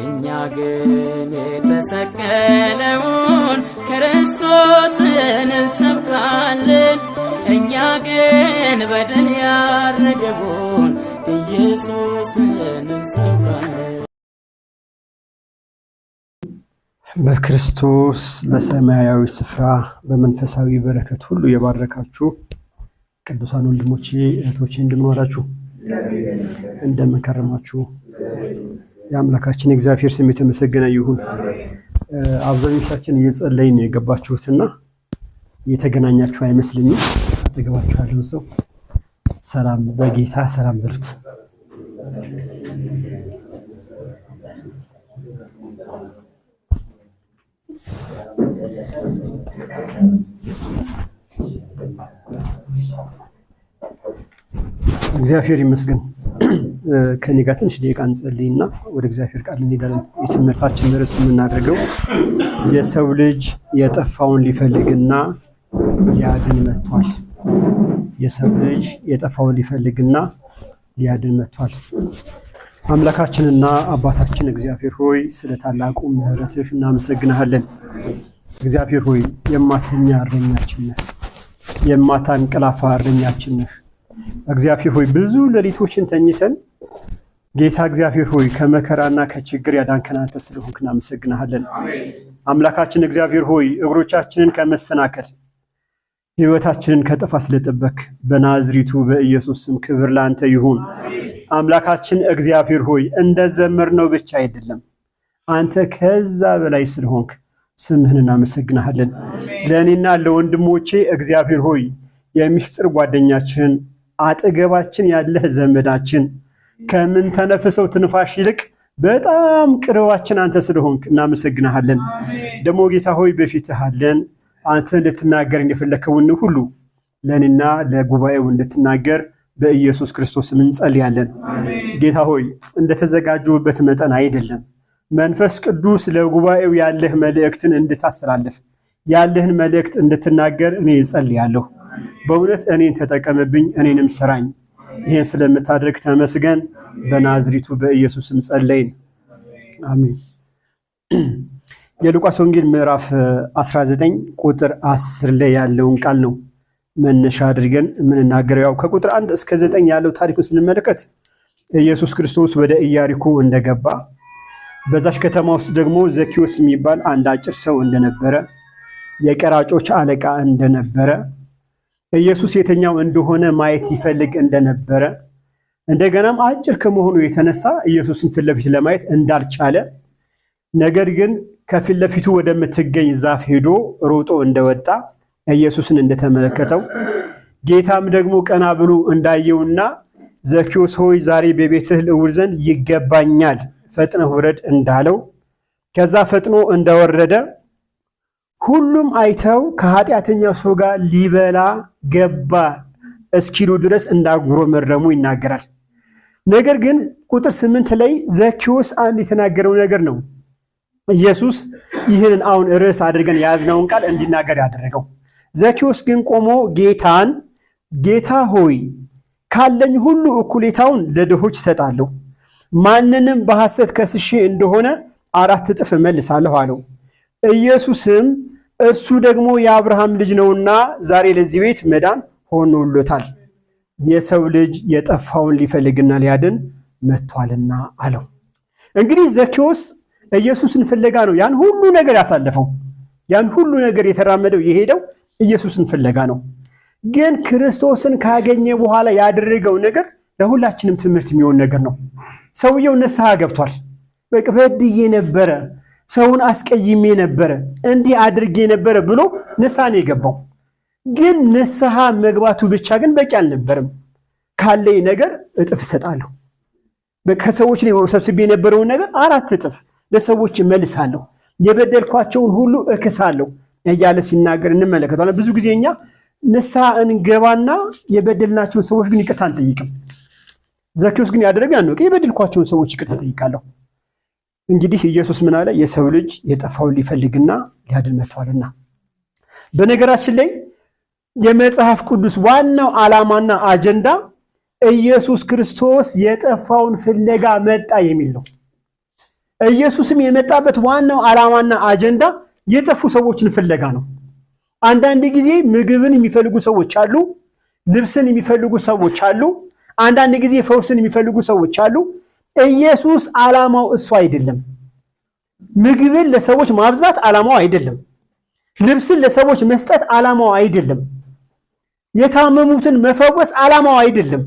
እኛ ግን የተሰቀለውን ክርስቶስን እንሰብካለን። እኛ ግን በድል ያረገውን ኢየሱስን እንሰብካለን። በክርስቶስ በሰማያዊ ስፍራ በመንፈሳዊ በረከት ሁሉ የባረካችሁ ቅዱሳን ወንድሞቼ እህቶቼ እንደምን ዋላችሁ? እንደምን ከረማችሁ? የአምላካችን እግዚአብሔር ስም የተመሰገነ ይሁን። አብዛኞቻችን እየጸለይን የገባችሁትና እየተገናኛችሁ አይመስልኝም። አጠገባችሁ ያለውን ሰው ሰላም በጌታ ሰላም በሉት። እግዚአብሔር ይመስገን። ከኔ ጋር ትንሽ ደቂቃ እንጸልይና ወደ እግዚአብሔር ቃል እንሄዳለን። የትምህርታችን ርዕስ የምናደርገው የሰው ልጅ የጠፋውን ሊፈልግና ሊያድን መጥቷል። የሰው ልጅ የጠፋውን ሊፈልግና ሊያድን መጥቷል። አምላካችንና አባታችን እግዚአብሔር ሆይ ስለ ታላቁ ምሕረትህ እናመሰግናለን። እግዚአብሔር ሆይ የማተኛ እረኛችን ነህ፣ የማታንቀላፋ እረኛችን ነህ። እግዚአብሔር ሆይ ብዙ ሌሊቶችን ተኝተን ጌታ እግዚአብሔር ሆይ ከመከራና ከችግር ያዳንከን አንተ ስለሆንክ እናመሰግናለን። አምላካችን እግዚአብሔር ሆይ እግሮቻችንን ከመሰናከል ሕይወታችንን ከጥፋት ስለጠበቅ በናዝሪቱ በኢየሱስ ስም ክብር ለአንተ ይሁን። አምላካችን እግዚአብሔር ሆይ እንደዘመርነው ብቻ አይደለም፣ አንተ ከዛ በላይ ስለሆንክ ስምህን እናመሰግናለን። ለእኔና ለወንድሞቼ እግዚአብሔር ሆይ የሚስጥር ጓደኛችን አጠገባችን ያለህ ዘመዳችን ከምን ተነፍሰው ትንፋሽ ይልቅ በጣም ቅርባችን አንተ ስለሆንክ እናመሰግናለን። ደግሞ ጌታ ሆይ በፊትህ አለን። አንተ እንድትናገር እንደፈለከውን ሁሉ ለእኔና ለጉባኤው እንድትናገር በኢየሱስ ክርስቶስ እንጸልያለን። ጌታ ሆይ እንደተዘጋጁበት መጠን አይደለም፣ መንፈስ ቅዱስ ለጉባኤው ያለህ መልእክትን እንድታስተላልፍ ያለህን መልእክት እንድትናገር እኔ እጸልያለሁ። በእውነት እኔን ተጠቀምብኝ፣ እኔንም ስራኝ። ይሄን ስለምታደርግ ተመስገን። በናዝሪቱ በኢየሱስም ጸለይን፣ አሜን። የሉቃስ ወንጌል ምዕራፍ 19 ቁጥር 10 ላይ ያለውን ቃል ነው መነሻ አድርገን የምንናገረው። ያው ከቁጥር 1 እስከ 9 ያለው ታሪኩን ስንመለከት ኢየሱስ ክርስቶስ ወደ ኢያሪኮ እንደገባ በዛች ከተማ ውስጥ ደግሞ ዘኪዮስ የሚባል አንድ አጭር ሰው እንደነበረ፣ የቀራጮች አለቃ እንደነበረ፣ ኢየሱስ የተኛው እንደሆነ ማየት ይፈልግ እንደነበረ፣ እንደገናም አጭር ከመሆኑ የተነሳ ኢየሱስን ፊት ለፊት ለማየት እንዳልቻለ፣ ነገር ግን ከፊት ለፊቱ ወደምትገኝ ዛፍ ሄዶ ሮጦ እንደወጣ ኢየሱስን እንደተመለከተው፣ ጌታም ደግሞ ቀና ብሎ እንዳየውና ዘኪዮስ ሆይ ዛሬ በቤትህ ልውል ዘንድ ይገባኛል፣ ፈጥነህ ውረድ እንዳለው፣ ከዛ ፈጥኖ እንደወረደ ሁሉም አይተው ከኃጢአተኛው ሰው ጋር ሊበላ ገባ እስኪሉ ድረስ እንዳጉረመረሙ ይናገራል። ነገር ግን ቁጥር 8 ላይ ዘኪዮስ አንድ የተናገረው ነገር ነው ኢየሱስ ይህንን አሁን ርዕስ አድርገን የያዝነውን ቃል እንዲናገር ያደረገው። ዘኪዮስ ግን ቆሞ ጌታን ጌታ ሆይ ካለኝ ሁሉ እኩሌታውን ለድሆች እሰጣለሁ፣ ማንንም በሐሰት ከስሼ እንደሆነ 4 እጥፍ እመልሳለሁ አለው። ኢየሱስም እርሱ ደግሞ የአብርሃም ልጅ ነውና ዛሬ ለዚህ ቤት መዳን ሆኖለታል፣ የሰው ልጅ የጠፋውን ሊፈልግና ሊያድን መጥቷልና አለው። እንግዲህ ዘኪዮስ ኢየሱስን ፍለጋ ነው ያን ሁሉ ነገር ያሳለፈው፣ ያን ሁሉ ነገር የተራመደው የሄደው ኢየሱስን ፍለጋ ነው። ግን ክርስቶስን ካገኘ በኋላ ያደረገው ነገር ለሁላችንም ትምህርት የሚሆን ነገር ነው። ሰውየው ንስሐ ገብቷል። በቃ በድዬ ነበረ፣ ሰውን አስቀይሜ ነበረ፣ እንዲህ አድርጌ ነበረ ብሎ ንስሐ ነው የገባው። ግን ንስሐ መግባቱ ብቻ ግን በቂ አልነበረም። ካለኝ ነገር እጥፍ እሰጣለሁ፣ ከሰዎች ላይ ሰብስቤ የነበረውን ነገር 4 እጥፍ ለሰዎች መልሳለሁ፣ የበደልኳቸውን ሁሉ እክሳለሁ እያለ ሲናገር እንመለከታለን። ብዙ ጊዜ እኛ ንስሐ እንገባና የበደልናቸውን ሰዎች ግን ይቅርታ አንጠይቅም። ዘኪዮስ ግን ያደረገው ያን ነው። የበደልኳቸውን ሰዎች ይቅርታ ጠይቃለሁ። እንግዲህ ኢየሱስ ምን አለ? የሰው ልጅ የጠፋውን ሊፈልግና ሊያድን መጥቷልና። በነገራችን ላይ የመጽሐፍ ቅዱስ ዋናው ዓላማና አጀንዳ ኢየሱስ ክርስቶስ የጠፋውን ፍለጋ መጣ የሚል ነው። ኢየሱስም የመጣበት ዋናው ዓላማና አጀንዳ የጠፉ ሰዎችን ፍለጋ ነው። አንዳንድ ጊዜ ምግብን የሚፈልጉ ሰዎች አሉ፣ ልብስን የሚፈልጉ ሰዎች አሉ፣ አንዳንድ ጊዜ ፈውስን የሚፈልጉ ሰዎች አሉ። ኢየሱስ ዓላማው እሱ አይደለም። ምግብን ለሰዎች ማብዛት ዓላማው አይደለም። ልብስን ለሰዎች መስጠት ዓላማው አይደለም። የታመሙትን መፈወስ ዓላማው አይደለም።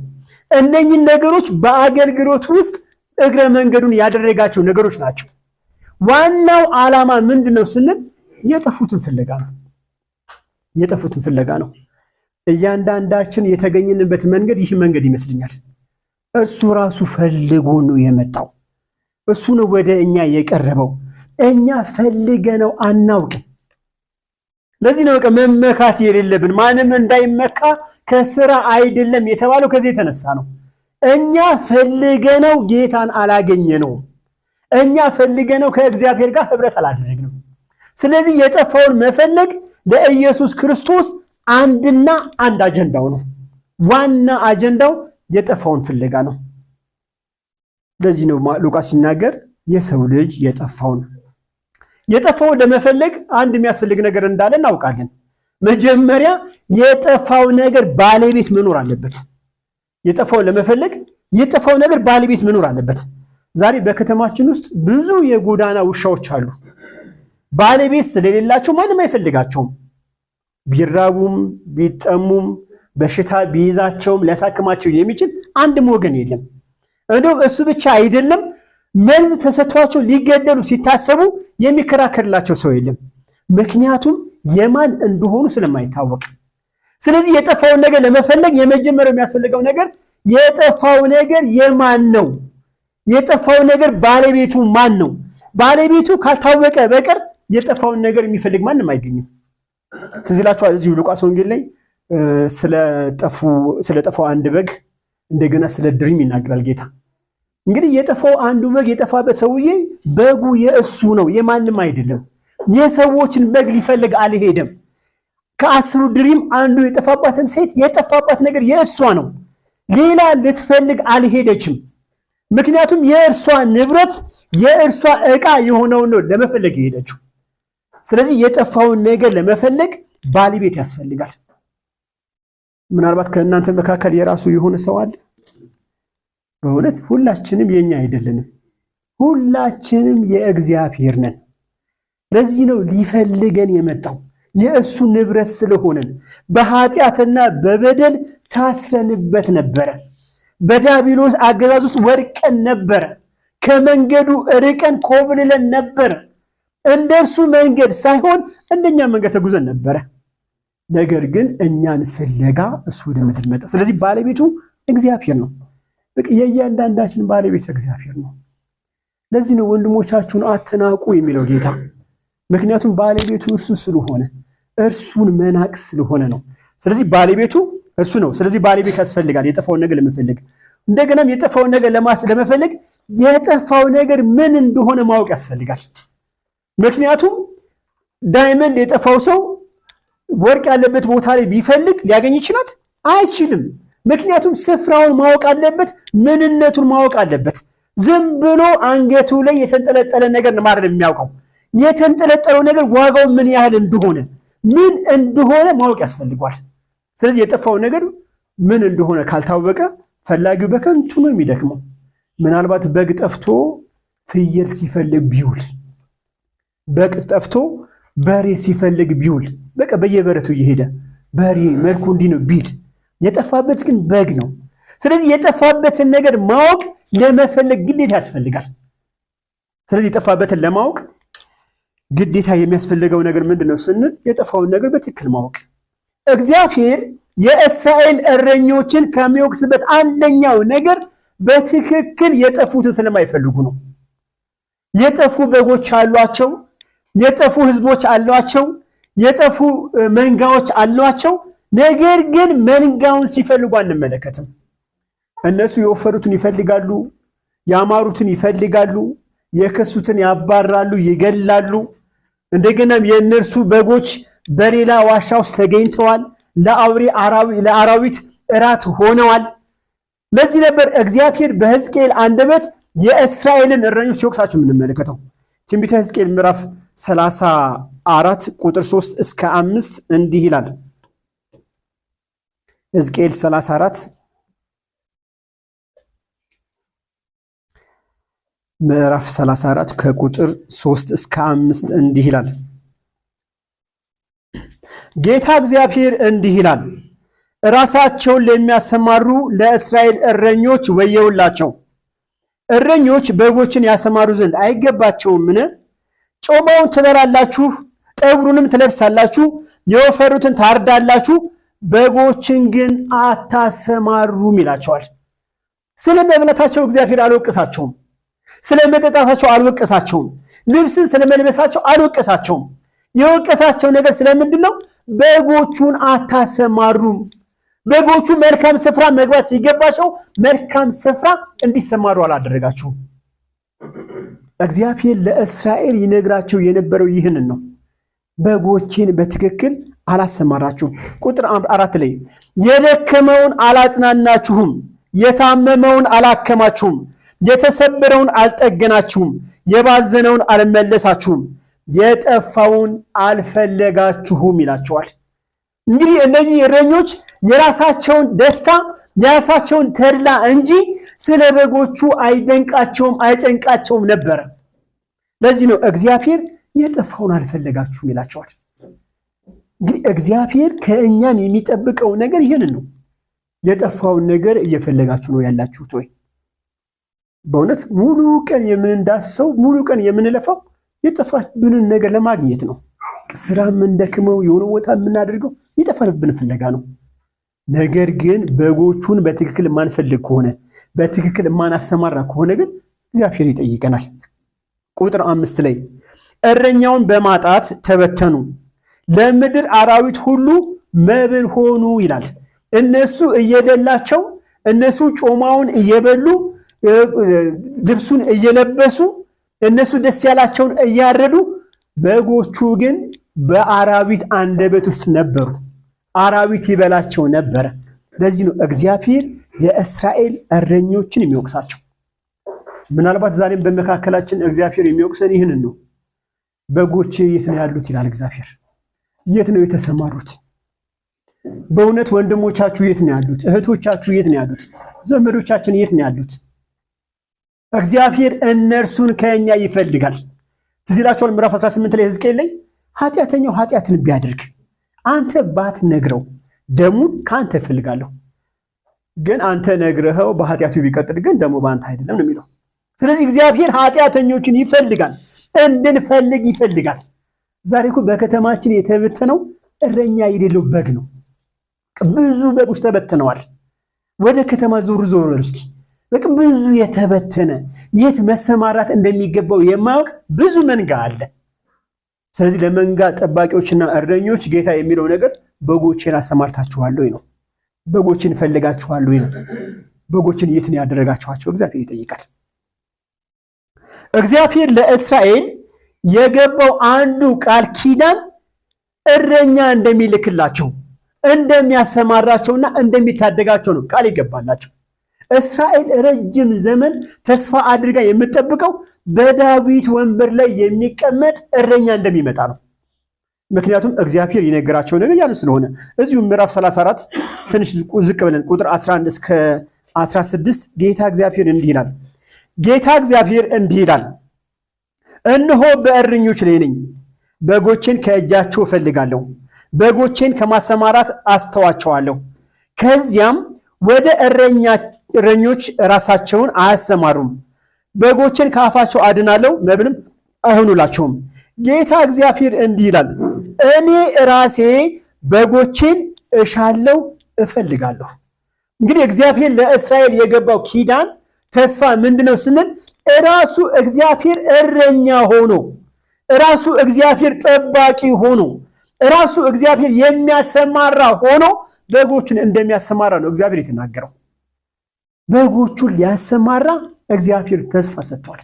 እነኚህ ነገሮች በአገልግሎት ውስጥ እግረ መንገዱን ያደረጋቸው ነገሮች ናቸው። ዋናው ዓላማ ምንድነው ስንል የጠፉትን ፍለጋ ነው። የጠፉትን ፍለጋ ነው። እያንዳንዳችን የተገኘንበት መንገድ ይህ መንገድ ይመስለኛል። እሱ ራሱ ፈልጎ ነው የመጣው። እሱ ነው ወደ እኛ የቀረበው። እኛ ፈልገነው አናውቅም። ለዚህ ነው መመካት የሌለብን። ማንም እንዳይመካ ከስራ አይደለም የተባለው ከዚህ የተነሳ ነው። እኛ ፈልገነው ጌታን አላገኘነውም። እኛ ፈልገነው ከእግዚአብሔር ጋር ህብረት አላደረግንም። ስለዚህ የጠፋውን መፈለግ ለኢየሱስ ክርስቶስ አንድና አንድ አጀንዳው ነው። ዋና አጀንዳው የጠፋውን ፍለጋ ነው። ለዚህ ነው ሉቃስ ሲናገር የሰው ልጅ የጠፋውን ለመፈለግ አንድ የሚያስፈልግ ነገር እንዳለ እናውቃለን። መጀመሪያ የጠፋው ነገር ባለቤት መኖር አለበት። የጠፋውን ለመፈለግ የጠፋው ነገር ባለቤት መኖር አለበት። ዛሬ በከተማችን ውስጥ ብዙ የጎዳና ውሻዎች አሉ። ባለቤት ስለሌላቸው ማንም አይፈልጋቸውም። ቢራቡም ቢጠሙም በሽታ ቢይዛቸውም ሊያሳክማቸው የሚችል አንድም ወገን የለም። እንደው እሱ ብቻ አይደለም፣ መርዝ ተሰጥቷቸው ሊገደሉ ሲታሰቡ የሚከራከርላቸው ሰው የለም። ምክንያቱም የማን እንደሆኑ ስለማይታወቅ። ስለዚህ የጠፋውን ነገር ለመፈለግ የመጀመሪያው የሚያስፈልገው ነገር የጠፋው ነገር የማን ነው? የጠፋው ነገር ባለቤቱ ማን ነው? ባለቤቱ ካልታወቀ በቀር የጠፋውን ነገር የሚፈልግ ማንም አይገኝም። ትዝ ይላችኋል እዚሁ ሉቃስ ወንጌል ላይ ስለጠፋው አንድ በግ እንደገና ስለ ድሪም ይናገራል ጌታ። እንግዲህ የጠፋው አንዱ በግ የጠፋበት ሰውዬ በጉ የእሱ ነው፣ የማንም አይደለም። የሰዎችን በግ ሊፈልግ አልሄደም። ከ10 ድሪም አንዱ የጠፋባትን ሴት የጠፋባት ነገር የእሷ ነው፣ ሌላ ልትፈልግ አልሄደችም። ምክንያቱም የእርሷ ንብረት የእርሷ ዕቃ የሆነውን ነው ለመፈለግ የሄደችው። ስለዚህ የጠፋውን ነገር ለመፈለግ ባለቤት ያስፈልጋል። ምናልባት ከእናንተ መካከል የራሱ የሆነ ሰው አለ? በእውነት ሁላችንም የኛ አይደለንም። ሁላችንም የእግዚአብሔር ነን። ለዚህ ነው ሊፈልገን የመጣው። የእሱ ንብረት ስለሆነን በኃጢአትና በበደል ታስረንበት ነበረ። በዲያብሎስ አገዛዝ ውስጥ ወድቀን ነበረ። ከመንገዱ ርቀን ኮብልለን ነበረ። እንደርሱ መንገድ ሳይሆን እንደኛ መንገድ ተጉዘን ነበረ። ነገር ግን እኛን ፍለጋ እሱ ወደ ምድር መጣ። ስለዚህ ባለቤቱ እግዚአብሔር ነው። የእያንዳንዳችን ባለቤት እግዚአብሔር ነው። ለዚህ ነው ወንድሞቻችሁን አትናቁ የሚለው ጌታ። ምክንያቱም ባለቤቱ እርሱ ስለሆነ፣ እርሱን መናቅ ስለሆነ ነው። ስለዚህ ባለቤቱ እርሱ ነው። ስለዚህ ባለቤት ያስፈልጋል የጠፋውን ነገር ለመፈለግ። እንደገናም የጠፋውን ነገር ለመፈለግ የጠፋው ነገር ምን እንደሆነ ማወቅ ያስፈልጋል። ምክንያቱም ዳይመንድ የጠፋው ሰው ወርቅ ያለበት ቦታ ላይ ቢፈልግ ሊያገኝ ይችላል? አይችልም። ምክንያቱም ስፍራውን ማወቅ አለበት፣ ምንነቱን ማወቅ አለበት። ዝም ብሎ አንገቱ ላይ የተንጠለጠለ ነገር ማድረግ የሚያውቀው የተንጠለጠለው ነገር ዋጋው ምን ያህል እንደሆነ ማወቅ ያስፈልጓል። ስለዚህ የጠፋው ነገር ምን እንደሆነ ካልታወቀ ፈላጊው በከንቱ ነው የሚደክመው። ምናልባት በግ ጠፍቶ ፍየል ሲፈልግ ቢውል፣ በግ ጠፍቶ በሬ ሲፈልግ ቢውል፣ በቃ በየበረቱ እየሄደ በሬ መልኩ እንዲህ ነው ቢል፣ የጠፋበት ግን በግ ነው። ስለዚህ የጠፋበትን ነገር ማወቅ ለመፈለግ ግዴታ ያስፈልጋል። ስለዚህ የጠፋበትን ለማወቅ ግዴታ የሚያስፈልገው ነገር ምንድነው ስንል የጠፋውን ነገር በትክክል ማወቅ። እግዚአብሔር የእስራኤል እረኞችን ከሚወቅስበት አንደኛው ነገር በትክክል የጠፉትን ስለማይፈልጉ ነው። የጠፉ በጎች አሏቸው፣ የጠፉ ህዝቦች አሏቸው፣ የጠፉ መንጋዎች አሏቸው። ነገር ግን መንጋውን ሲፈልጉ አንመለከትም። እነሱ የወፈሩትን ይፈልጋሉ፣ ያማሩትን ይፈልጋሉ፣ የከሱትን ያባራሉ፣ ይገላሉ። እንደገናም የእነርሱ በጎች በሌላ ዋሻ ውስጥ ተገኝተዋል፣ ለአራዊት እራት ሆነዋል። ለዚህ ነበር እግዚአብሔር በሕዝቅኤል አንደበት የእስራኤልን እረኞች ሲወቅሳቸው የምንመለከተው ትንቢተ ሕዝቅኤል ምዕራፍ 34 ቁጥር 3 እስከ 5 እንዲህ ይላል። ሕዝቅኤል 34 ምዕራፍ 34 ከቁጥር 3 እስከ 5 እንዲህ ይላል። ጌታ እግዚአብሔር እንዲህ ይላል፣ ራሳቸውን ለሚያሰማሩ ለእስራኤል እረኞች ወየውላቸው። እረኞች በጎችን ያሰማሩ ዘንድ አይገባቸውምን? ጮማውን ትበላላችሁ፣ ጠጉሩንም ትለብሳላችሁ፣ የወፈሩትን ታርዳላችሁ፣ በጎችን ግን አታሰማሩም ይላቸዋል። ስለ መብላታቸው እግዚአብሔር አልወቀሳቸውም። ስለ መጠጣታቸው አልወቀሳቸውም። ልብስን ስለ መልበሳቸው አልወቀሳቸውም። የወቀሳቸው ነገር ስለምንድን ነው? በጎቹን አታሰማሩም። በጎቹ መልካም ስፍራ መግባት ሲገባቸው መልካም ስፍራ እንዲሰማሩ አላደረጋችሁም። እግዚአብሔር ለእስራኤል ይነግራቸው የነበረው ይህንን ነው። በጎችን በትክክል አላሰማራችሁም። ቁጥር 4 ላይ የደከመውን አላጽናናችሁም፣ የታመመውን አላከማችሁም፣ የተሰበረውን አልጠገናችሁም፣ የባዘነውን አልመለሳችሁም፣ የጠፋውን አልፈለጋችሁም ይላቸዋል። እንግዲህ እነዚህ እረኞች የራሳቸውን ደስታ የራሳቸውን ተድላ እንጂ ስለ በጎቹ አይደንቃቸውም አይጨንቃቸውም ነበረ። ለዚህ ነው እግዚአብሔር የጠፋውን አልፈለጋችሁም ይላቸዋል። እንግዲህ እግዚአብሔር ከእኛም የሚጠብቀው ነገር ይህንን ነው። የጠፋውን ነገር እየፈለጋችሁ ነው ያላችሁት ወይ? በእውነት ሙሉ ቀን የምንዳሰው ሙሉ ቀን የምንለፋው የጠፋብንን ነገር ለማግኘት ነው። ስራ የምንደክመው የሆነ ቦታ የምናደርገው የጠፋብንን ፍለጋ ነው። ነገር ግን በጎቹን በትክክል የማንፈልግ ከሆነ በትክክል የማናሰማራ ከሆነ ግን እግዚአብሔር ይጠይቀናል። ቁጥር 5 ላይ እረኛውን በማጣት ተበተኑ፣ ለምድር አራዊት ሁሉ መብል ሆኑ ይላል። እነሱ እየደላቸው እነሱ ጮማውን እየበሉ ልብሱን እየለበሱ እነሱ ደስ ያላቸውን እያረዱ በጎቹ ግን በአራዊት አንደበት ውስጥ ነበሩ። አራዊት ይበላቸው ነበረ። ለዚህ ነው እግዚአብሔር የእስራኤል እረኞችን የሚወቅሳቸው። ምናልባት ዛሬም በመካከላችን እግዚአብሔር የሚወቅሰን ይህንን ነው። በጎች የት ነው ያሉት ይላል እግዚአብሔር። የት ነው የተሰማሩት? በእውነት ወንድሞቻችሁ የት ነው ያሉት? እህቶቻችሁ የት ነው ያሉት? ዘመዶቻችን የት ነው ያሉት? እግዚአብሔር እነርሱን ከኛ ይፈልጋል። ትዝ ይላችኋል ምዕራፍ 18 ላይ ሕዝቅኤል ላይ ኃጢአተኛው ኃጢአትን ቢያደርግ አንተ ባትነግረው ደሙን ከአንተ እፈልጋለሁ፣ ግን አንተ ነግረኸው በኃጢአቱ ቢቀጥል ግን ደሙ በአንተ አይደለም ነው የሚለው። ስለዚህ እግዚአብሔር ኃጢአተኞችን ይፈልጋል፣ እንድንፈልግ ይፈልጋል። ዛሬ እኮ በከተማችን የተበተነው እረኛ የሌለው በግ ነው። ብዙ በጎች ተበትነዋል። ወደ ከተማ ዞር ዞር እስኪ ብዙ የተበተነ የት መሰማራት እንደሚገባው የማያውቅ ብዙ መንጋ አለ። ስለዚህ ለመንጋ ጠባቂዎችና እረኞች ጌታ የሚለው ነገር በጎችን አሰማርታችኋል ወይ ነው። በጎችን ፈልጋችኋል ወይ ነው። በጎችን የት ነው ያደረጋችኋቸው? እግዚአብሔር ይጠይቃል። እግዚአብሔር ለእስራኤል የገባው አንዱ ቃል ኪዳን እረኛ እንደሚልክላቸው እንደሚያሰማራቸውና እንደሚታደጋቸው ነው ቃል ይገባላቸው። እስራኤል ረጅም ዘመን ተስፋ አድርጋ የምትጠብቀው በዳዊት ወንበር ላይ የሚቀመጥ እረኛ እንደሚመጣ ነው። ምክንያቱም እግዚአብሔር የነገራቸው ነገር ያን ስለሆነ እዚሁ ምዕራፍ 34 ትንሽ ዝቅ ብለን ቁጥር 11 እስከ 16 ጌታ እግዚአብሔር እንዲህ ይላል። ጌታ እግዚአብሔር እንዲህ ይላል፣ እነሆ በእረኞች ላይ ነኝ፣ በጎቼን ከእጃቸው እፈልጋለሁ፣ በጎቼን ከማሰማራት አስተዋቸዋለሁ። ከዚያም ወደ እረኞች ራሳቸውን አያሰማሩም። በጎችን ከአፋቸው አድናለሁ፣ መብልም አይሆኑላቸውም። ጌታ እግዚአብሔር እንዲህ ይላል፣ እኔ ራሴ በጎችን እሻለሁ፣ እፈልጋለሁ። እንግዲህ እግዚአብሔር ለእስራኤል የገባው ኪዳን ተስፋ ምንድነው ስንል ራሱ እግዚአብሔር እረኛ ሆኖ ራሱ እግዚአብሔር ጠባቂ ሆኖ ራሱ እግዚአብሔር የሚያሰማራ ሆኖ በጎቹን እንደሚያሰማራ ነው እግዚአብሔር የተናገረው። በጎቹን ሊያሰማራ እግዚአብሔር ተስፋ ሰጥቷል።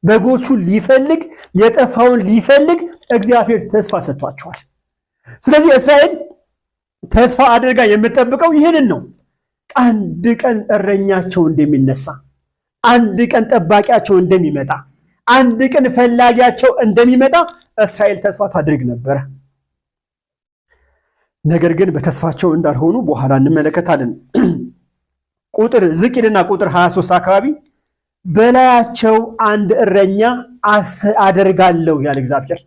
በጎቹን ሊፈልግ የጠፋውን ሊፈልግ እግዚአብሔር ተስፋ ሰጥቷቸዋል። ስለዚህ እስራኤል ተስፋ አድርጋ የምትጠብቀው ይህንን ነው። አንድ ቀን እረኛቸው እንደሚነሳ፣ አንድ ቀን ጠባቂያቸው እንደሚመጣ፣ አንድ ቀን ፈላጊያቸው እንደሚመጣ እስራኤል ተስፋ ታድርግ ነበረ። ነገር ግን በተስፋቸው እንዳልሆኑ በኋላ እንመለከታለን። ዝቅ ይልና ቁጥር 23 አካባቢ በላያቸው አንድ እረኛ አደርጋለሁ ያለ እግዚአብሔር።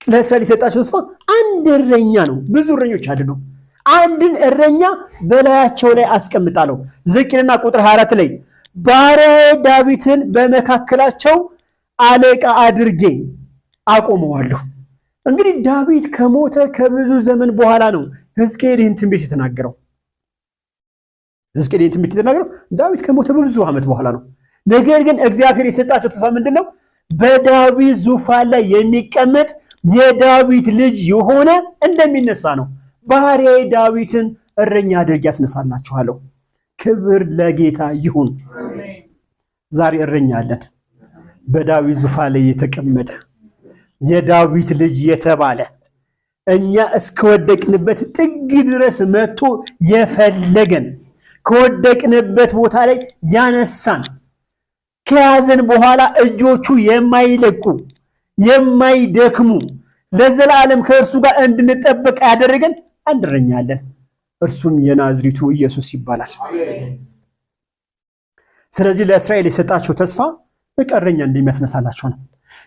ለእስራኤል የሰጣቸው ተስፋ አንድ እረኛ ነው፣ ብዙ እረኞች አይደሉም። አንድን እረኛ በላያቸው ላይ አስቀምጣለሁ። ዝቅ ይልና ቁጥር 24 ላይ ባሪያዬ ዳዊትን በመካከላቸው አለቃ አድርጌ አቆመዋለሁ። እንግዲህ ዳዊት ከሞተ ከብዙ ዘመን በኋላ ነው ሕዝቅኤል ይህን ትንቢት የተናገረው። ዳዊት ከሞተ በብዙ ዓመት በኋላ ነው። ነገር ግን እግዚአብሔር የሰጣቸው ተስፋ ምንድን ነው? በዳዊት ዙፋን ላይ የሚቀመጥ የዳዊት ልጅ የሆነ እንደሚነሳ ነው። ባሪያዬ ዳዊትን እረኛ አድርጌ ያስነሳላችኋለሁ። ክብር ለጌታ ይሁን። ዛሬ እረኛ አለን፣ በዳዊት ዙፋን ላይ የተቀመጠ የዳዊት ልጅ የተባለ እኛ እስከወደቅንበት ጥግ ድረስ መጥቶ የፈለገን፣ ከወደቅንበት ቦታ ላይ ያነሳን፣ ከያዘን በኋላ እጆቹ የማይለቁ የማይደክሙ ለዘላለም ከእርሱ ጋር እንድንጠበቅ ያደረገን አንድ እረኛ አለን። እርሱም የናዝሪቱ ኢየሱስ ይባላል። ስለዚህ ለእስራኤል የሰጣቸው ተስፋ እረኛ እንደሚያስነሳላቸው ነው።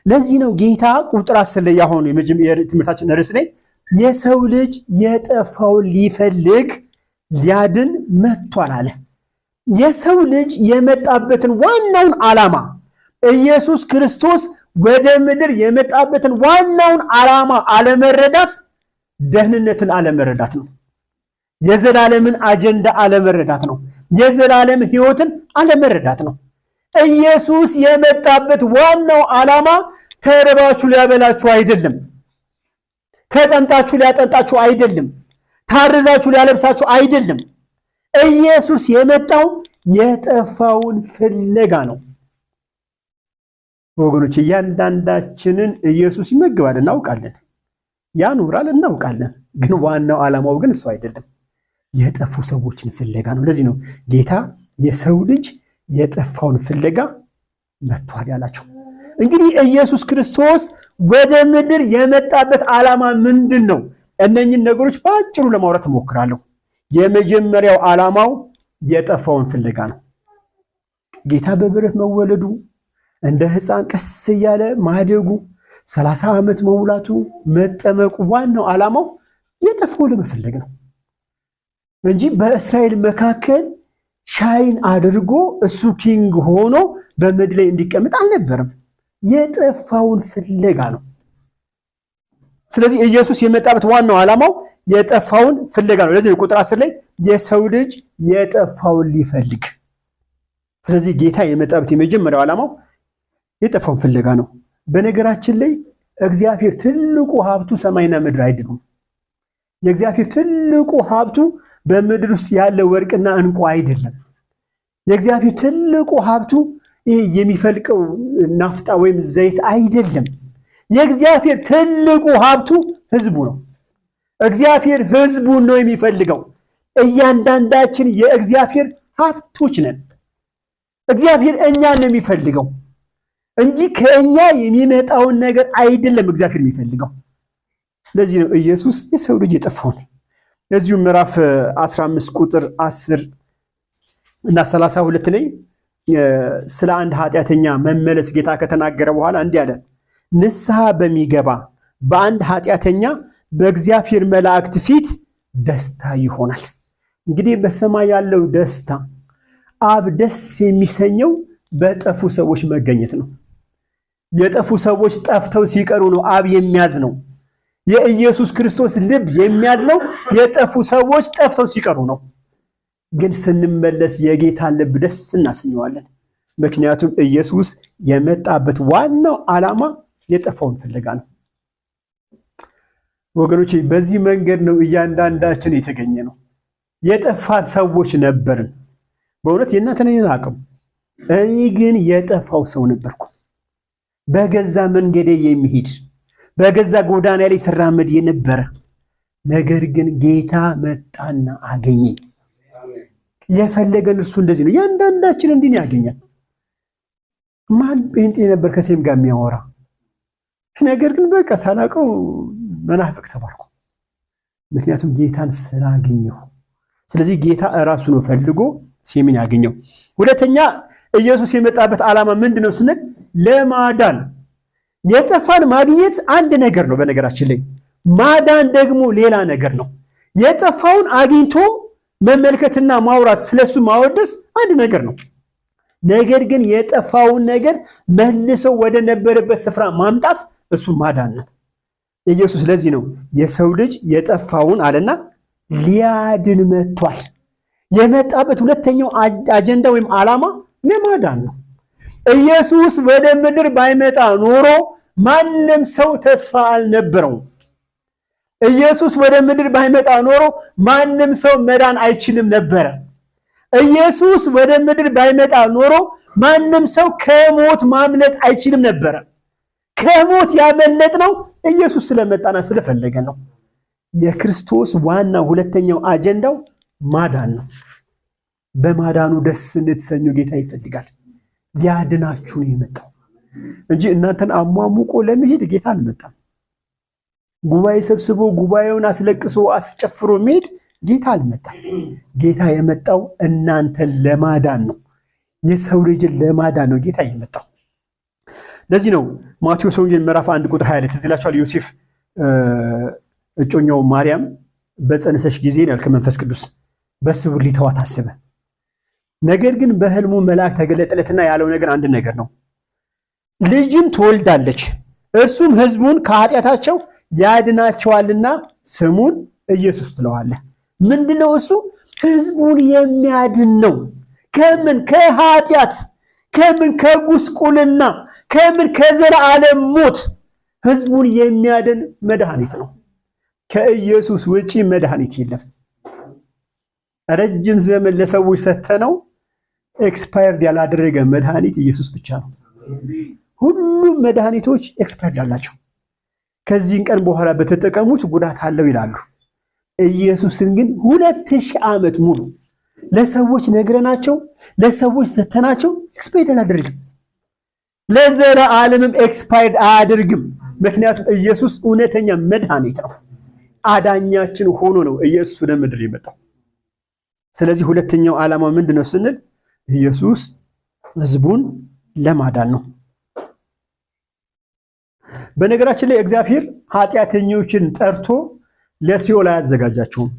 ለዚህ ነው ጌታ ቁጥር 10 ላይ ያሆኑ የትምህርታችን ርዕስ ላይ የሰው ልጅ የጠፋውን ሊፈልግ ሊያድን መጥቷል አለ። የሰው ልጅ የመጣበትን ዋናውን ዓላማ ኢየሱስ ክርስቶስ ወደ ምድር የመጣበትን ዋናውን ዓላማ አለመረዳት ደህንነትን አለመረዳት ነው። የዘላለምን አጀንዳ አለመረዳት ነው። የዘላለም ሕይወትን አለመረዳት ነው። ኢየሱስ የመጣበት ዋናው ዓላማ ተርባችሁ ሊያበላችሁ አይደለም። ተጠምጣችሁ ሊያጠጣችሁ አይደለም። ታርዛችሁ ሊያለብሳችሁ አይደለም። ኢየሱስ የመጣው የጠፋውን ፍለጋ ነው። ወገኖች እያንዳንዳችንን ኢየሱስ ይመግባል እናውቃለን፣ ያኖራል እናውቃለን። ግን ዋናው ዓላማው ግን እሱ አይደለም፣ የጠፉ ሰዎችን ፍለጋ ነው። ለዚህ ነው ጌታ የሰው ልጅ የጠፋውን ፍለጋ መጥቷል ያላቸው። እንግዲህ ኢየሱስ ክርስቶስ ወደ ምድር የመጣበት ዓላማ ምንድን ነው? እነኝህን ነገሮች በአጭሩ ለማውራት እሞክራለሁ። የመጀመሪያው ዓላማው የጠፋውን ፍለጋ ነው። ጌታ በበረት መወለዱ፣ እንደ ሕፃን ቀስ እያለ ማደጉ፣ 30 ዓመት መሙላቱ፣ መጠመቁ ዋናው ዓላማው የጠፋውን ለመፈለግ ነው እንጂ በእስራኤል መካከል ሻይን አድርጎ እሱ ኪንግ ሆኖ በምድር ላይ እንዲቀመጥ አልነበረም። የጠፋውን ፍለጋ ነው። ስለዚህ ኢየሱስ የመጣበት ዋናው ዓላማው የጠፋውን ፍለጋ ነው። ለዚህ ቁጥር 10 ላይ የሰው ልጅ የጠፋውን ሊፈልግ። ስለዚህ ጌታ የመጣበት የመጀመሪያው ዓላማው የጠፋውን ፍለጋ ነው። በነገራችን ላይ እግዚአብሔር ትልቁ ሀብቱ ሰማይና ምድር አይደሉም። የእግዚአብሔር ትልቁ ሀብቱ በምድር ውስጥ ያለ ወርቅና ዕንቁ አይደለም። የእግዚአብሔር ትልቁ ሀብቱ የሚፈልቀው ናፍጣ ወይም ዘይት አይደለም። የእግዚአብሔር ትልቁ ሀብቱ ሕዝቡ ነው። እግዚአብሔር ሕዝቡን ነው የሚፈልገው። እያንዳንዳችን የእግዚአብሔር ሀብቶች ነን። እግዚአብሔር እኛን ነው የሚፈልገው እንጂ ከእኛ የሚመጣውን ነገር አይደለም እግዚአብሔር የሚፈልገው። ለዚህ ነው ኢየሱስ የሰው ልጅ የጠፋውን። እዚሁ ምዕራፍ 15 ቁጥር 10 እና 32 ላይ ስለ አንድ ኃጢአተኛ መመለስ ጌታ ከተናገረ በኋላ እንዲህ አለ፣ ንስሐ በሚገባ በአንድ ኃጢአተኛ በእግዚአብሔር መላእክት ፊት ደስታ ይሆናል። እንግዲህ በሰማይ ያለው ደስታ አብ ደስ የሚሰኘው በጠፉ ሰዎች መገኘት ነው። የጠፉ ሰዎች ጠፍተው ሲቀሩ ነው አብ የሚያዝነው። የኢየሱስ ክርስቶስ ልብ የሚያዝነው የጠፉ ሰዎች ጠፍተው ሲቀሩ ነው። ግን ስንመለስ የጌታን ልብ ደስ እናሰኘዋለን። ምክንያቱም ኢየሱስ የመጣበት ዋናው ዓላማ የጠፋውን ፍለጋ ነው። ወገኖቼ በዚህ መንገድ ነው እያንዳንዳችን የተገኘ ነው። የጠፋት ሰዎች ነበርን። በእውነት የእናንተን አቅም እኔ ግን የጠፋው ሰው ነበርኩ። በገዛ መንገዴ የሚሄድ በገዛ ጎዳና ላይ ስራመድ የነበረ፣ ነገር ግን ጌታ መጣና አገኘኝ። የፈለገን እርሱ እንደዚህ ነው። ያንዳንዳችን እንዲህ ያገኛል። ማን ጴንጤ ነበር ከሴም ጋር የሚያወራ? ነገር ግን በቃ ሳላውቀው መናፍቅ ተባልኩ። ምክንያቱም ጌታን ስላገኘሁ። ስለዚህ ጌታ እራሱ ነው ፈልጎ ሴምን ያገኘው። ሁለተኛ ኢየሱስ የመጣበት ዓላማ ምንድነው ስንል ለማዳን። የጠፋን ማግኘት አንድ ነገር ነው፣ በነገራችን ላይ ማዳን ደግሞ ሌላ ነገር ነው። የጠፋውን አግኝቶ መመልከትና ማውራት ስለሱ ማወደስ አንድ ነገር ነው። ነገር ግን የጠፋውን ነገር መልሶ ወደ ነበረበት ስፍራ ማምጣት እሱ ማዳን ነው። ኢየሱስ ለዚህ ነው የሰው ልጅ የጠፋውን አለና ሊያድን መጥቷል። የመጣበት ሁለተኛው አጀንዳ ወይም ዓላማ ለማዳን ነው። ኢየሱስ ወደ ምድር ባይመጣ ኖሮ ማንም ሰው ተስፋ አልነበረውም። ኢየሱስ ወደ ምድር ባይመጣ ኖሮ ማንም ሰው መዳን አይችልም ነበረ። ኢየሱስ ወደ ምድር ባይመጣ ኖሮ ማንም ሰው ከሞት ማምለጥ አይችልም ነበረ። ከሞት ያመለጥነው ኢየሱስ ስለመጣና ስለፈለገ ነው። የክርስቶስ ዋና ሁለተኛው አጀንዳው ማዳን ነው። በማዳኑ ደስ እንድትሰኙ ጌታ ይፈልጋል። ሊያድናችሁ ነው የመጣው እንጂ እናንተን አሟሙቆ ለመሄድ ጌታ አልመጣም። ጉባኤ ሰብስቦ ጉባኤውን አስለቅሶ አስጨፍሮ መሄድ ጌታ አልመጣም። ጌታ የመጣው እናንተን ለማዳን ነው። የሰው ልጅን ለማዳን ነው ጌታ የመጣው። ለዚህ ነው ማቴዎስ ወንጌል ምዕራፍ 1 ቁጥር 20 ላይ ትዝ ይላችኋል። ዮሴፍ እጮኛው ማርያም በጸነሰች ጊዜ ነው ከመንፈስ ቅዱስ በስውር ሊተዋት አሰበ። ነገር ግን በህልሙ መልአክ ተገለጠለትና ያለው ነገር አንድ ነገር ነው። ልጅም ትወልዳለች፣ እርሱም ህዝቡን ከኃጢአታቸው ያድናቸዋልና ስሙን ኢየሱስ ትለዋለህ። ምንድነው እሱ? ህዝቡን የሚያድን ነው። ከምን? ከኃጢአት፣ ከምን? ከጉስቁልና፣ ከምን? ከዘላለም ሞት ህዝቡን የሚያድን መድኃኒት ነው። ከኢየሱስ ውጪ መድኃኒት የለም። ረጅም ዘመን ለሰዎች ሰተነው ኤክስፓየርድ ያላደረገ መድኃኒት ኢየሱስ ብቻ ነው። ሁሉም መድኃኒቶች ኤክስፓየርድ አላቸው። ከዚህን ቀን በኋላ በተጠቀሙት ጉዳት አለው ይላሉ። ኢየሱስን ግን 2000 ዓመት ሙሉ ለሰዎች ነግረናቸው ለሰዎች ሰተናቸው ኤክስፓየርድ አላደርግም። ለዘላለምም ኤክስፓየርድ አያደርግም። ምክንያቱም ኢየሱስ እውነተኛ መድኃኒት ነው። አዳኛችን ሆኖ ነው ኢየሱስ ወደ ምድር የመጣው። ስለዚህ ሁለተኛው ዓላማ ምንድነው ስንል ኢየሱስ ህዝቡን ለማዳን ነው። በነገራችን ላይ እግዚአብሔር ኃጢአተኞችን ጠርቶ ለሲኦል አያዘጋጃቸውም።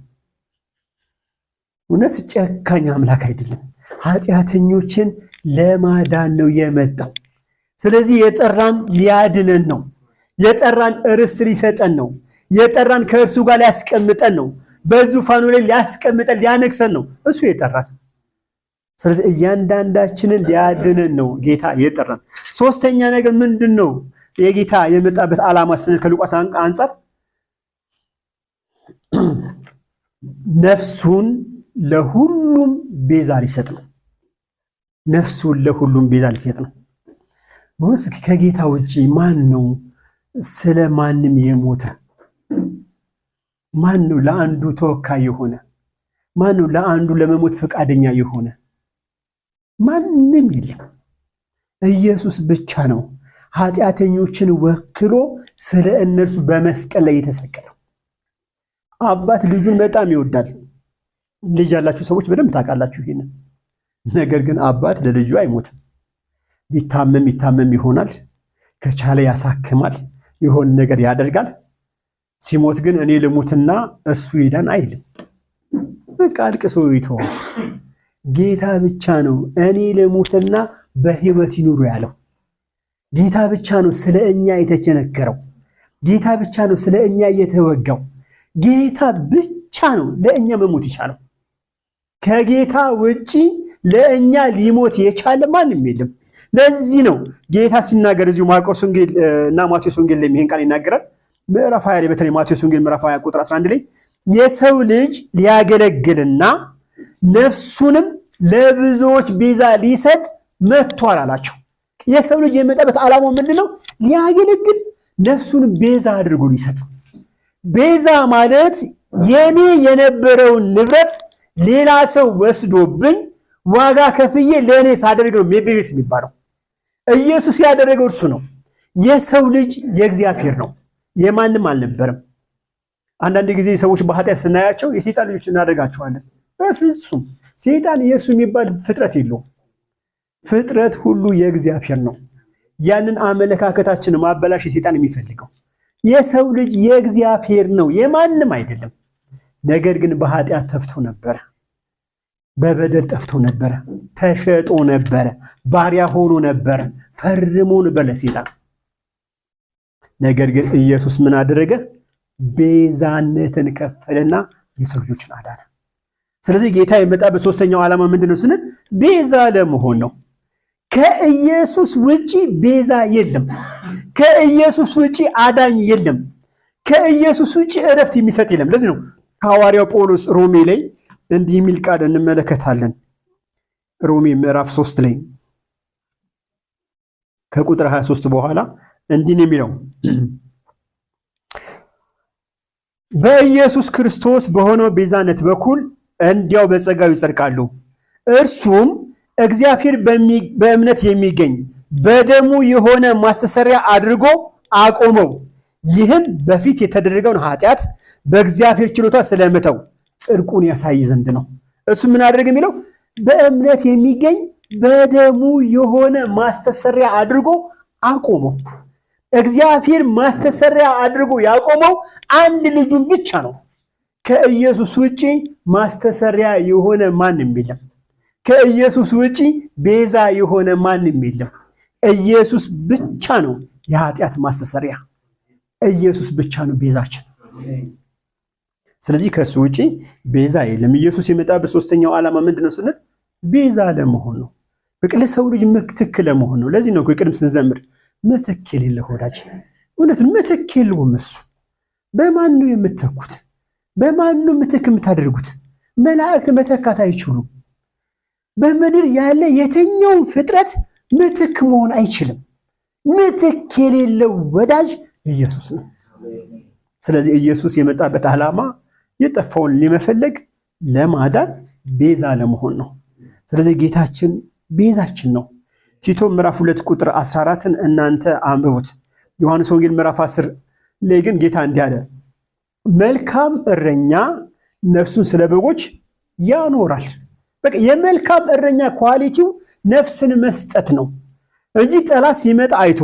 እውነት ጨካኝ አምላክ አይደለም። ኃጢአተኞችን ለማዳን ነው የመጣው። ስለዚህ የጠራን ሊያድነን ነው። የጠራን ርስት ሊሰጠን ነው። የጠራን ከእርሱ ጋር ሊያስቀምጠን ነው። በዙፋኑ ላይ ሊያስቀምጠን ሊያነግሰን ነው እሱ የጠራን። ስለዚህ እያንዳንዳችንን ሊያድነን ነው ጌታ የጠራን። ሶስተኛ ነገር ምንድነው የጌታ የመጣበት ዓላማ ስንል ከሉቃስ አንፃር ነፍሱን ለሁሉም ቤዛ ሊሰጥ ነው። ነፍሱን ለሁሉም ቤዛ ሊሰጥ ነው። ወይስ ከጌታ ውጪ ማን ነው ስለ ማንም የሞተ? ማን ነው ለአንዱ ተወካይ የሆነ? ማን ነው ለአንዱ ለመሞት ፈቃደኛ የሆነ? ማንም የለም። ኢየሱስ ብቻ ነው ኃጢአተኞችን ወክሎ ስለ እነርሱ በመስቀል ላይ የተሰቀለው። አባት ልጁን በጣም ይወዳል። ልጅ ያላችሁ ሰዎች በደንብ ታውቃላችሁ ይሄንን። ነገር ግን አባት ለልጁ አይሞትም። ቢታመም ይታመም ይሆናል፣ ከቻለ ያሳክማል፣ የሆነ ነገር ያደርጋል። ሲሞት ግን እኔ ልሙትና እሱ ይዳን አይልም። በቃ አልቅሶ ይተዋል። ጌታ ብቻ ነው እኔ ልሙትና በህይወት ይኑሩ ያለው። ጌታ ብቻ ነው ስለ እኛ የተቸነከረው። ጌታ ብቻ ነው ስለ እኛ የተወጋው። ጌታ ብቻ ነው ለእኛ መሞት የቻለው። ከጌታ ውጪ ለእኛ ሊሞት የቻለ ማንም የለም። ለዚህ ነው ጌታ ሲናገር እዚሁ ማርቆስ ወንጌል እና ማቴዎስ ወንጌል ላይ ይሄን ቃል ይናገራል። ምዕራፍ 20 ላይ በተለይ ማቴዎስ ወንጌል ምዕራፍ 20 ቁጥር 11 ላይ የሰው ልጅ ሊያገለግልና ነፍሱንም ለብዙዎች ቤዛ ሊሰጥ መጥቷል አላቸው። የሰው ልጅ የመጣበት ዓላማው ምንድነው? ሊያገለግል ነፍሱንም ቤዛ አድርጎ ሊሰጥ። ቤዛ ማለት የኔ የነበረውን ንብረት ሌላ ሰው ወስዶብኝ ዋጋ ከፍዬ ለኔ ሳደርግ ነው ቤት የሚባለው። ኢየሱስ ያደረገው እርሱ ነው። የሰው ልጅ የእግዚአብሔር ነው፣ የማንም አልነበረም። አንዳንድ ጊዜ ሰዎች በኃጢአት ስናያቸው የሰይጣን ልጆች እናደርጋቸዋለን። በፍጹም ሰይጣን የእሱ የሚባል ፍጥረት የለውም። ፍጥረት ሁሉ የእግዚአብሔር ነው። ያንን አመለካከታችን ማበላሽ የሰይጣን የሚፈልገው። የሰው ልጅ የእግዚአብሔር ነው፣ የማንም አይደለም። ነገር ግን በኃጢአት ተፍቶ ነበረ፣ በበደል ጠፍቶ ነበረ፣ ተሸጦ ነበረ፣ ባሪያ ሆኖ ነበረ፣ ፈርሞ ነበር ለሰይጣን። ነገር ግን ኢየሱስ ምን አደረገ? ቤዛነትን ከፈለና የሰው ልጆችን አዳነ። ስለዚህ ጌታ የመጣበት ሶስተኛው ዓላማ ምንድነው ስንል ቤዛ ለመሆን ነው። ከኢየሱስ ውጪ ቤዛ የለም። ከኢየሱስ ውጪ አዳኝ የለም። ከኢየሱስ ውጪ እረፍት የሚሰጥ የለም። ለዚህ ነው ሐዋርያው ጳውሎስ ሮሜ ላይ እንዲህ የሚል ቃል እንመለከታለን። ሮሜ ምዕራፍ 3 ላይ ከቁጥር 23 በኋላ እንዲህ ነው የሚለው፣ በኢየሱስ ክርስቶስ በሆነው ቤዛነት በኩል እንዲያው በጸጋው ይጸድቃሉ። እርሱም እግዚአብሔር በእምነት የሚገኝ በደሙ የሆነ ማስተሰሪያ አድርጎ አቆመው። ይህም በፊት የተደረገውን ኃጢአት በእግዚአብሔር ችሎታ ስለመተው ጽድቁን ያሳይ ዘንድ ነው። እሱ ምን አደረገ የሚለው በእምነት የሚገኝ በደሙ የሆነ ማስተሰሪያ አድርጎ አቆመው። እግዚአብሔር ማስተሰሪያ አድርጎ ያቆመው አንድ ልጁን ብቻ ነው። ከኢየሱስ ውጪ ማስተሰሪያ የሆነ ማንም የለም። ከኢየሱስ ውጪ ቤዛ የሆነ ማንም የለም። ኢየሱስ ብቻ ነው የኃጢአት ማስተሰሪያ። ኢየሱስ ብቻ ነው ቤዛችን። ስለዚህ ከሱ ውጪ ቤዛ የለም። ኢየሱስ የመጣበት ሶስተኛው ዓላማ ምንድነው ስንል ቤዛ ለመሆን ነው። በቃ ለሰው ልጅ ምትክ ለመሆን ነው። ለዚህ ነው ቅድም ስንዘምር ምትክ የሌለው ወዳጅ፣ እውነት ምትክ የለውም እሱ። በማን ነው የምትተኩት? በማን ነው ምትክ የምታደርጉት? መላእክት መተካት አይችሉም። በምድር ያለ የትኛውም ፍጥረት ምትክ መሆን አይችልም። ምትክ የሌለው ወዳጅ ኢየሱስ ነው። ስለዚህ ኢየሱስ የመጣበት ዓላማ የጠፋውን ለመፈለግ፣ ለማዳን፣ ቤዛ ለመሆን ነው። ስለዚህ ጌታችን ቤዛችን ነው። ቲቶ ምዕራፍ 2 ቁጥር 14ን እናንተ አንብቡት። ዮሐንስ ወንጌል ምዕራፍ 10 ላይ ግን ጌታ እንዲህ አለ፣ መልካም እረኛ ነፍሱን ስለ በጎች ያኖራል። በቃ የመልካም እረኛ ኳሊቲው ነፍስን መስጠት ነው እንጂ ጠላት ሲመጣ አይቶ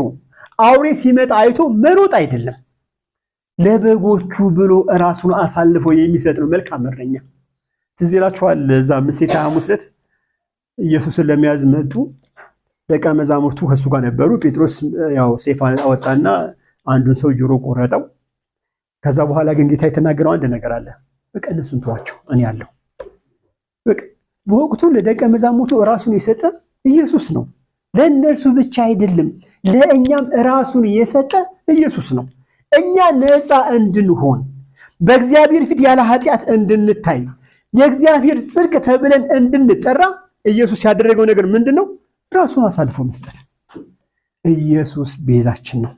አውሬ ሲመጣ አይቶ መሮጥ አይደለም። ለበጎቹ ብሎ ራሱን አሳልፎ የሚሰጥ ነው መልካም እረኛ። ትዝ ይላችኋል፣ እዛ ምሴተ ሐሙስ ዕለት ኢየሱስን ለመያዝ መጡ። ደቀ መዛሙርቱ ከሱ ጋር ነበሩ። ጴጥሮስ ያው ሰይፍ አወጣና አንዱን ሰው ጆሮ ቆረጠው። ከዛ በኋላ ግን ጌታ የተናገረው አንድ ነገር አለ። በቃ እነሱን ተዋቸው፣ እኔ ያለው። በቃ በወቅቱ ለደቀ መዛሙርቱ ራሱን የሰጠ ኢየሱስ ነው። ለእነርሱ ብቻ አይደለም፣ ለእኛም ራሱን የሰጠ ኢየሱስ ነው። እኛ ነፃ እንድንሆን፣ በእግዚአብሔር ፊት ያለ ኃጢአት እንድንታይ፣ የእግዚአብሔር ጽድቅ ተብለን እንድንጠራ ኢየሱስ ያደረገው ነገር ምንድን ነው? ራሱን አሳልፎ መስጠት። ኢየሱስ ቤዛችን ነው።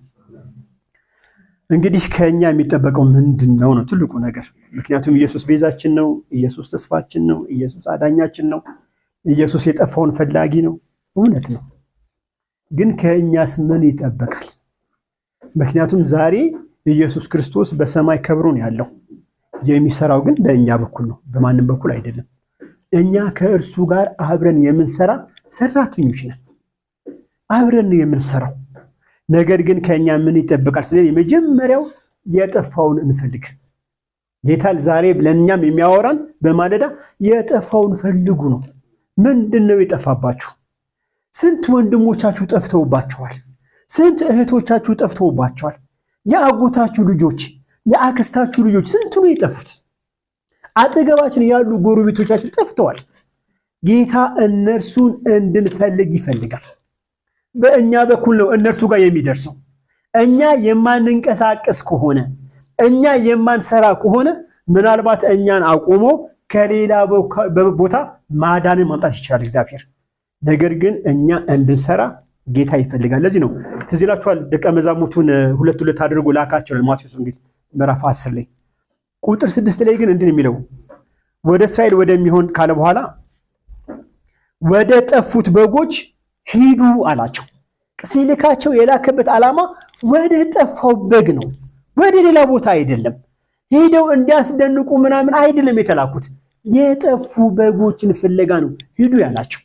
እንግዲህ ከኛ የሚጠበቀው ምንድን ነው ነው ትልቁ ነገር። ምክንያቱም ኢየሱስ ቤዛችን ነው፣ ኢየሱስ ተስፋችን ነው፣ ኢየሱስ አዳኛችን ነው፣ ኢየሱስ የጠፋውን ፈላጊ ነው። እውነት ነው። ግን ከእኛስ ምን ይጠበቃል? ምክንያቱም ዛሬ ኢየሱስ ክርስቶስ በሰማይ ከብሮን ያለው፣ የሚሰራው ግን በእኛ በኩል ነው፣ በማንም በኩል አይደለም። እኛ ከእርሱ ጋር አብረን የምንሰራ ሰራተኞች ነን። አብረን ነው የምንሰራው። ነገር ግን ከኛ ምን ይጠበቃል? ስለዚህ የመጀመሪያው የጠፋውን እንፈልግ። ጌታ ዛሬ ለእኛም የሚያወራን በማለዳ የጠፋውን ፈልጉ ነው። ምንድነው የጠፋባችሁ? ስንት ወንድሞቻችሁ ጠፍተውባችኋል። ስንት እህቶቻችሁ ጠፍተውባችኋል። የአጎታችሁ ልጆች፣ የአክስታችሁ ልጆች ስንት ነው የጠፉት? አጠገባችን ያሉ ጎረቤቶቻችሁ ጠፍተዋል። ጌታ እነርሱን እንድንፈልግ ይፈልጋል። በእኛ በኩል ነው እነርሱ ጋር የሚደርሰው። እኛ የማንንቀሳቀስ ከሆነ፣ እኛ የማንሰራ ከሆነ ምናልባት እኛን አቁሞ ከሌላ ቦታ ማዳንን ማምጣት ይችላል እግዚአብሔር። ነገር ግን እኛ እንድንሰራ ጌታ ይፈልጋል። ለዚህ ነው ትዝ ይላችኋል ደቀ መዛሙርቱን ሁለት ሁለት አድርጎ ላካቸው። ማቴዎስ ወንጌል ምዕራፍ 10 ላይ ቁጥር 6 ላይ ግን እንዲህ የሚለው ወደ እስራኤል ወደሚሆን ካለ በኋላ ወደ ጠፉት በጎች ሂዱ አላቸው። ሲልካቸው የላከበት ዓላማ ወደ ጠፋው በግ ነው፣ ወደ ሌላ ቦታ አይደለም። ሄደው እንዲያስደንቁ ምናምን አይደለም የተላኩት፣ የጠፉ በጎችን ፍለጋ ነው ሂዱ ያላቸው።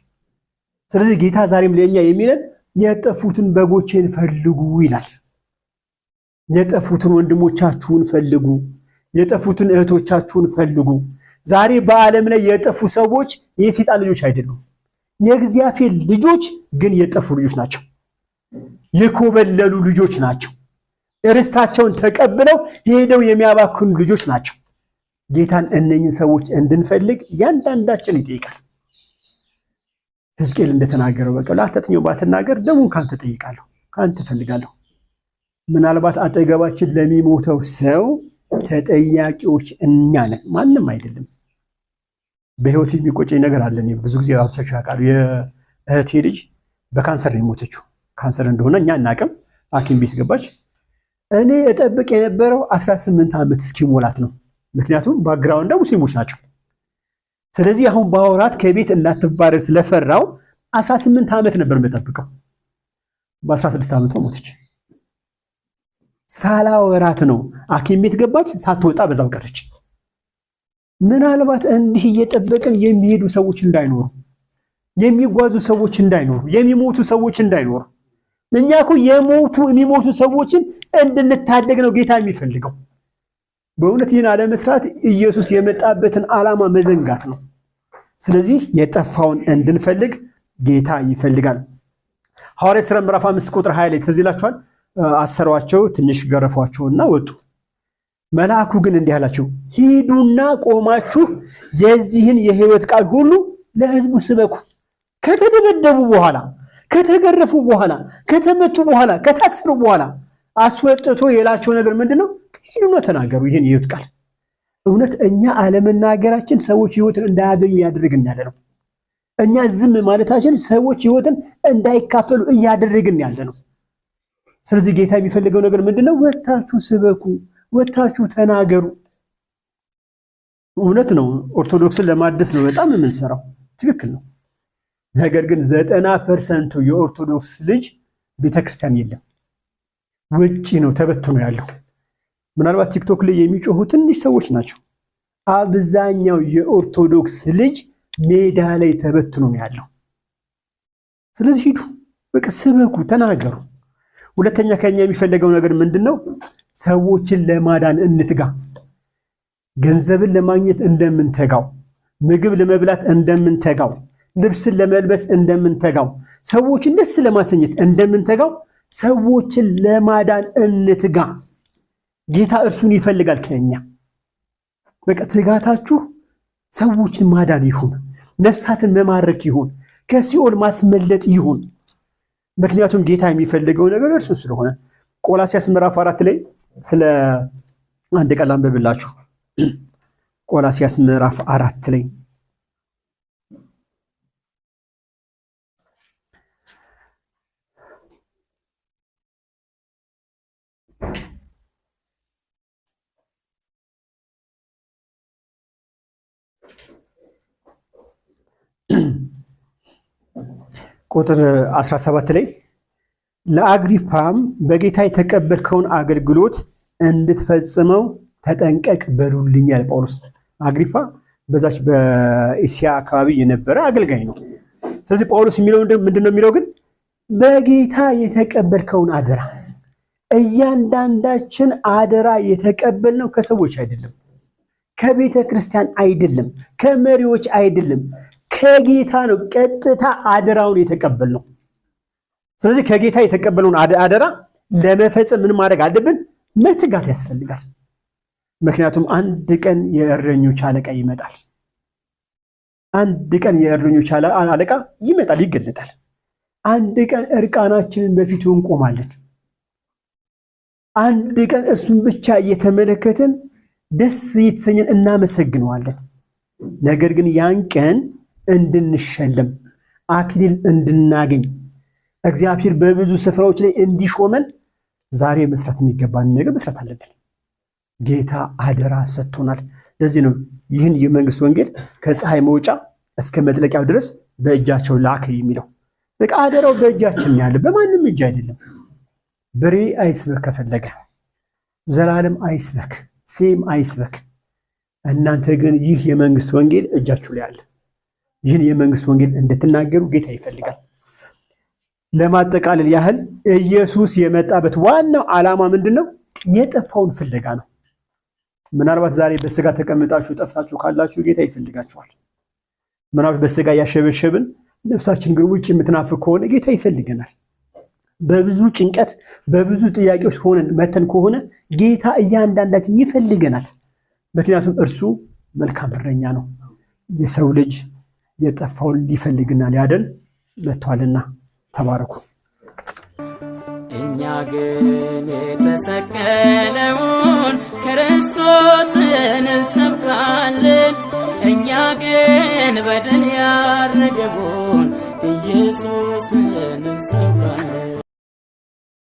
ስለዚህ ጌታ ዛሬም ለኛ የሚለን የጠፉትን በጎችን ፈልጉ ይላል። የጠፉትን ወንድሞቻችሁን ፈልጉ፣ የጠፉትን እህቶቻችሁን ፈልጉ። ዛሬ በዓለም ላይ የጠፉ ሰዎች የሰይጣን ልጆች አይደሉም፣ የእግዚአብሔር ልጆች ግን የጠፉ ልጆች ናቸው። የኮበለሉ ልጆች ናቸው። ርስታቸውን ተቀብለው ሄደው የሚያባክኑ ልጆች ናቸው። ጌታን እነኝን ሰዎች እንድንፈልግ እያንዳንዳችን ይጠይቃል። ሕዝቅኤል እንደተናገረው በቃ ለአተኛው ባትናገር ደሙን ካንተ ጠይቃለሁ፣ ካንተ ፈልጋለሁ። ምናልባት አጠገባችን ለሚሞተው ሰው ተጠያቂዎች እኛ ነን፣ ማንም አይደለም። በህይወት የሚቆጨኝ ነገር አለ። ብዙ ጊዜ አብቻችሁ ያውቃሉ። የእህቴ ልጅ በካንሰር ነው የሞተችው። ካንሰር እንደሆነ እኛ እናቅም። ሐኪም ቤት ገባች። እኔ እጠብቅ የነበረው 18 ዓመት እስኪሞላት ነው። ምክንያቱም ባክግራውንድ ሙስሊሞች ናቸው። ስለዚህ አሁን ባወራት ከቤት እንዳትባረር ስለፈራው 18 ዓመት ነበር የምጠብቀው። በ16 ዓመቷ ሞተች። ሳላወራት ነው ሐኪም ቤት ገባች። ሳትወጣ በዛው ቀረች። ምናልባት እንዲህ እየጠበቅን የሚሄዱ ሰዎች እንዳይኖሩ፣ የሚጓዙ ሰዎች እንዳይኖሩ፣ የሚሞቱ ሰዎች እንዳይኖሩ። እኛ እኮ የሚሞቱ ሰዎችን እንድንታደግ ነው ጌታ የሚፈልገው። በእውነት ይህን አለመስራት ኢየሱስ የመጣበትን ዓላማ መዘንጋት ነው። ስለዚህ የጠፋውን እንድንፈልግ ጌታ ይፈልጋል። ሐዋርያት ሥራ ምዕራፍ 5 ቁጥር 20 ላይ ትዝ ይላችኋል። አሰሯቸው፣ ትንሽ ገረፏቸውና ወጡ። መልአኩ ግን እንዲህ አላቸው፣ ሂዱና ቆማችሁ የዚህን የሕይወት ቃል ሁሉ ለሕዝቡ ስበኩ። ከተደበደቡ በኋላ፣ ከተገረፉ በኋላ፣ ከተመቱ በኋላ፣ ከታሰሩ በኋላ አስወጥቶ የላቸው ነገር ምንድነው? ሂዱና ተናገሩ ይህን የሕይወት ቃል። እውነት እኛ አለመናገራችን ሰዎች ሕይወትን እንዳያገኙ ያደርግን ያለ ነው። እኛ ዝም ማለታችን ሰዎች ሕይወትን እንዳይካፈሉ እያደረግን ያለ ነው። ስለዚህ ጌታ የሚፈልገው ነገር ምንድነው? ወታችሁ ስበኩ፣ ወታችሁ ተናገሩ። እውነት ነው፣ ኦርቶዶክስን ለማደስ ነው በጣም የምንሰራው፣ ትክክል ነው። ነገር ግን 90% የኦርቶዶክስ ልጅ ቤተክርስቲያን የለም፣ ውጪ ነው ተበትኖ ያለው። ምናልባት ቲክቶክ ላይ የሚጮሁ ትንሽ ሰዎች ናቸው። አብዛኛው የኦርቶዶክስ ልጅ ሜዳ ላይ ተበትኖ ነው ያለው። ስለዚህ ሂዱ፣ በቃ ስበኩ፣ ተናገሩ። ሁለተኛ ከኛ የሚፈለገው ነገር ምንድነው? ሰዎችን ለማዳን እንትጋ። ገንዘብን ለማግኘት እንደምንተጋው፣ ምግብ ለመብላት እንደምንተጋው፣ ልብስን ለመልበስ እንደምንተጋው፣ ሰዎችን ደስ ለማሰኘት እንደምንተጋው ሰዎችን ለማዳን እንትጋ። ጌታ እርሱን ይፈልጋል ከኛ። በቃ ትጋታችሁ ሰዎችን ማዳን ይሁን፣ ነፍሳትን መማረክ ይሁን፣ ከሲኦል ማስመለጥ ይሁን። ምክንያቱም ጌታ የሚፈልገው ነገር እርሱ ስለሆነ። ቆላስይስ ምዕራፍ 4 ላይ ስለ አንድ ቃል አንብብላችሁ። ቆላስይስ ምዕራፍ 4 ላይ ቁጥር 17 ላይ ለአግሪፓም በጌታ የተቀበልከውን አገልግሎት እንድትፈጽመው ተጠንቀቅ በሉልኛል ጳውሎስ። አግሪፓ በዛች በእስያ አካባቢ የነበረ አገልጋይ ነው። ስለዚህ ጳውሎስ የሚለው ምንድነው የሚለው? ግን በጌታ የተቀበልከውን አደራ። እያንዳንዳችን አደራ የተቀበልነው ከሰዎች አይደለም፣ ከቤተ ክርስቲያን አይደለም፣ ከመሪዎች አይደለም፣ ከጌታ ነው። ቀጥታ አደራውን የተቀበልነው። ስለዚህ ከጌታ የተቀበለውን አደራ ለመፈጸም ምን ማድረግ አለብን? መትጋት ያስፈልጋል። ምክንያቱም አንድ ቀን የእረኞች አለቃ ይመጣል። አንድ ቀን የእረኞች አለቃ ይመጣል፣ ይገለጣል። አንድ ቀን እርቃናችንን በፊቱ እንቆማለን። አንድ ቀን እሱን ብቻ እየተመለከትን ደስ እየተሰኘን እናመሰግነዋለን። ነገር ግን ያን ቀን እንድንሸለም፣ አክሊል እንድናገኝ፣ እግዚአብሔር በብዙ ስፍራዎች ላይ እንዲሾመን ዛሬ መስራት የሚገባን ነገር መስራት አለብን። ጌታ አደራ ሰጥቶናል። ለዚህ ነው ይህን የመንግስት ወንጌል ከፀሐይ መውጫ እስከ መጥለቂያው ድረስ በእጃቸው ላከ የሚለው። በቃ አደራው በእጃችን ያለ በማንም እጅ አይደለም። በሬ አይስበክ፣ ከፈለገ ዘላለም አይስበክ፣ ሴም አይስበክ። እናንተ ግን ይህ የመንግስት ወንጌል እጃችሁ ላይ አለ። ይህን የመንግስት ወንጌል እንድትናገሩ ጌታ ይፈልጋል። ለማጠቃለል ያህል ኢየሱስ የመጣበት ዋናው ዓላማ ምንድነው? የጠፋውን ፍለጋ ነው። ምናልባት ዛሬ በስጋ ተቀምጣችሁ ጠፍታችሁ ካላችሁ ጌታ ይፈልጋችኋል። ምናልባት በስጋ ያሸበሸብን ነፍሳችን ግን ውጭ የምትናፍቅ ከሆነ ጌታ ይፈልገናል። በብዙ ጭንቀት በብዙ ጥያቄዎች ሆነን መተን ከሆነ ጌታ እያንዳንዳችን ይፈልገናል። ምክንያቱም እርሱ መልካም እረኛ ነው። የሰው ልጅ የጠፋውን ሊፈልግና ሊያድን መጥቷልና። ተባረኩ። እኛ ግን የተሰቀለውን ክርስቶስን እንሰብካለን። እኛ ግን በድል ያረገውን ኢየሱስን እንሰብካለን።